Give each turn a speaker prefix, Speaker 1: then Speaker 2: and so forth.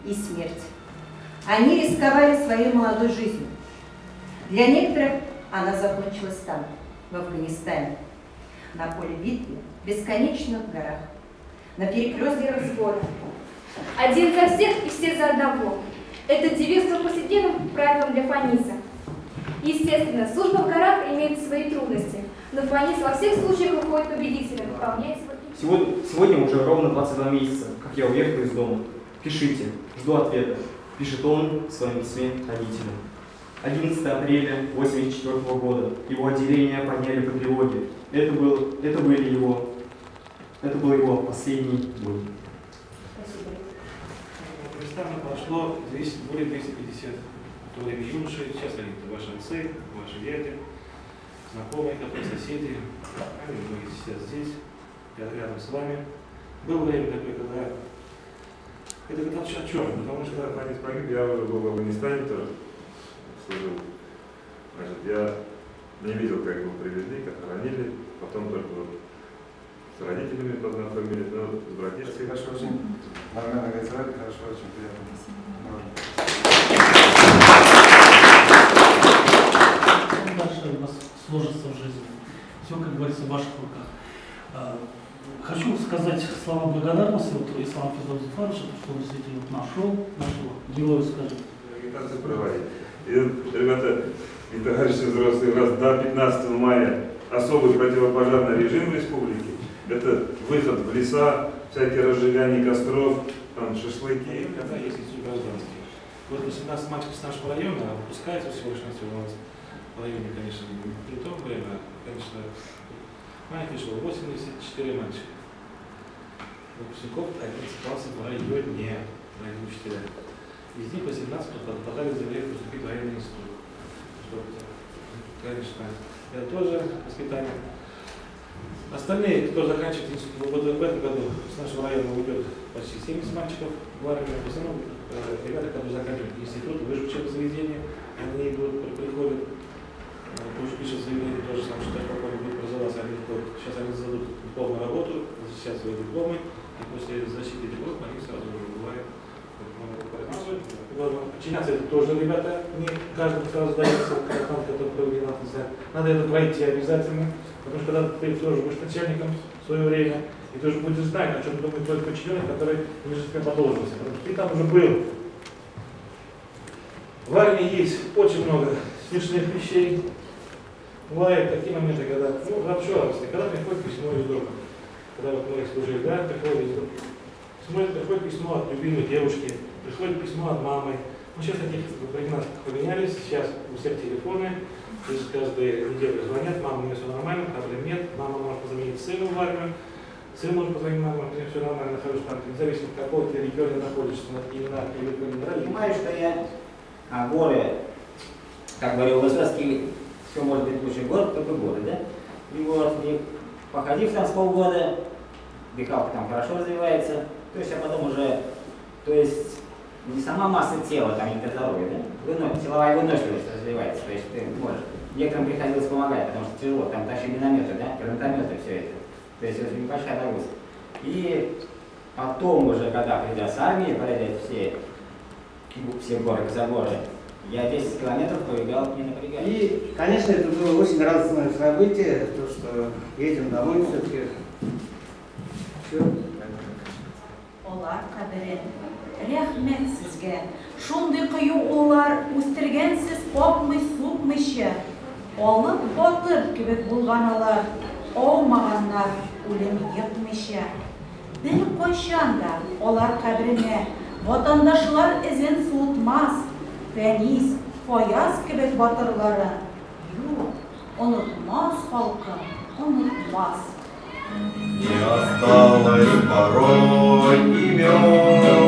Speaker 1: и смерть. Они рисковали своей молодой жизнью. Для некоторых она закончилась там, в Афганистане, на поле битвы, в бесконечных горах, на перекрестке развода.
Speaker 2: Один за всех и все за одного. Это девиз повседневным правилом для Фаниса. Естественно, служба в горах имеет свои трудности, но Фанис во всех случаях выходит победителем, выполняет свой...
Speaker 3: Сегодня уже ровно 22 месяца, как я уехал из дома. Пишите, жду ответа, пишет он в своем письме родителям. 11 апреля 1984 года его отделение подняли по тревоге. Это был его последний бой.
Speaker 4: Представлено прошло более 250 в то время юношей. Сейчас они ваши отцы, ваши дяди, знакомые, которые соседи. Они многие сейчас здесь, рядом с вами. Было время такое, когда... Это о чем? Потому что
Speaker 5: Фанис погиб, я уже был в Афганистане тоже служил. Значит, я не видел, как его привезли, как хоронили. Потом только вот с родителями познакомились, но с братишкой.
Speaker 6: Хорошо, очень. Нормально говорить, хорошо, очень приятно.
Speaker 7: Дальше у нас сложится в жизни. Все, как говорится, в ваших руках. Хочу сказать слова благодарности Исламу Физову, что он действительно нашел нашего героя, скажем.
Speaker 5: Агитацию проводить. И, ребята и товарищи взрослые, у нас до 15 мая особый противопожарный режим в республике. Это выход в леса, всякие разжигания костров, там шашлыки.
Speaker 4: Когда есть гражданские. Вот 18 мальчиков с нашего района выпускается всего лишь у нас в районе, конечно, не то время, конечно, маленький шло 84 мальчика. Выпускников 11 классов в районе, учителя. Из них 18 подали заявление поступить в военный институт. Конечно, это тоже воспитание. Остальные, кто заканчивает институт, в этом году с нашего района уйдет почти 70 мальчиков в армию. В основном ребята, которые заканчивают институт, высшее учебное заведение, они идут, приходят, пишут заявление, тоже сам считаю, какой будет образоваться, они ходят. Сейчас они сдадут дипломную работу, защитят свои дипломы, и после защиты диплома они сразу уже бывают. Подчиняться это тоже, ребята, не каждому сразу дается, который проведен, надо это пройти обязательно, потому что когда ты тоже будешь начальником в свое время, и ты уже будешь знать, о чем думает твой подчиненный, который лежит тебе по должности, потому что ты там уже был. В армии есть очень много смешных вещей. Бывают такие моменты, когда, вообще, когда приходит письмо из дома, когда вот мы служили, да, приходит из дома. Приходит письмо от любимой девушки, приходит письмо от мамы. Ну, сейчас таких времена поменялись, сейчас у всех телефоны, через каждую неделю звонят, мама, у меня все нормально, проблем нет, мама может позвонить сыну в армию, сын может позвонить маме, у меня все нормально, нахожусь там, независимо от какого ты региона находишься, именно или не нравится.
Speaker 8: Понимаю, что я горы, как говорил Высоцкий, все может быть лучше город, только горы, да? И вот, и походив там с полгода, дыхалка там хорошо развивается. То есть, а потом уже, то есть, не сама масса тела, там, не здоровье, да? Силовая выносливость развивается, то есть ты можешь. Некоторым приходилось помогать, потому что тяжело, там тащи минометы, да, гранатометы, все это. То есть, очень небольшая нагрузка. И потом уже, когда придя с армии, пройдя все горы, косогоры, я 10 километров побегал, не напрягаясь.
Speaker 9: И, конечно, это было очень радостное событие, то, что едем домой все-таки. Все.
Speaker 1: Олар кадерен, рәхмәт сезгә. Шундый кыю уллар үстергәнсез капмый, сукмыйча. Алып батыр кебек булганалар, аумаганнар, үлем йыкмыйча. Бер кайчан да алар каберенә ватандашлар эзен суытмас. Фәнис, Фаяз кебек батырларын. Юк, онытмас халкым, онытмас.
Speaker 10: Не осталось порой имен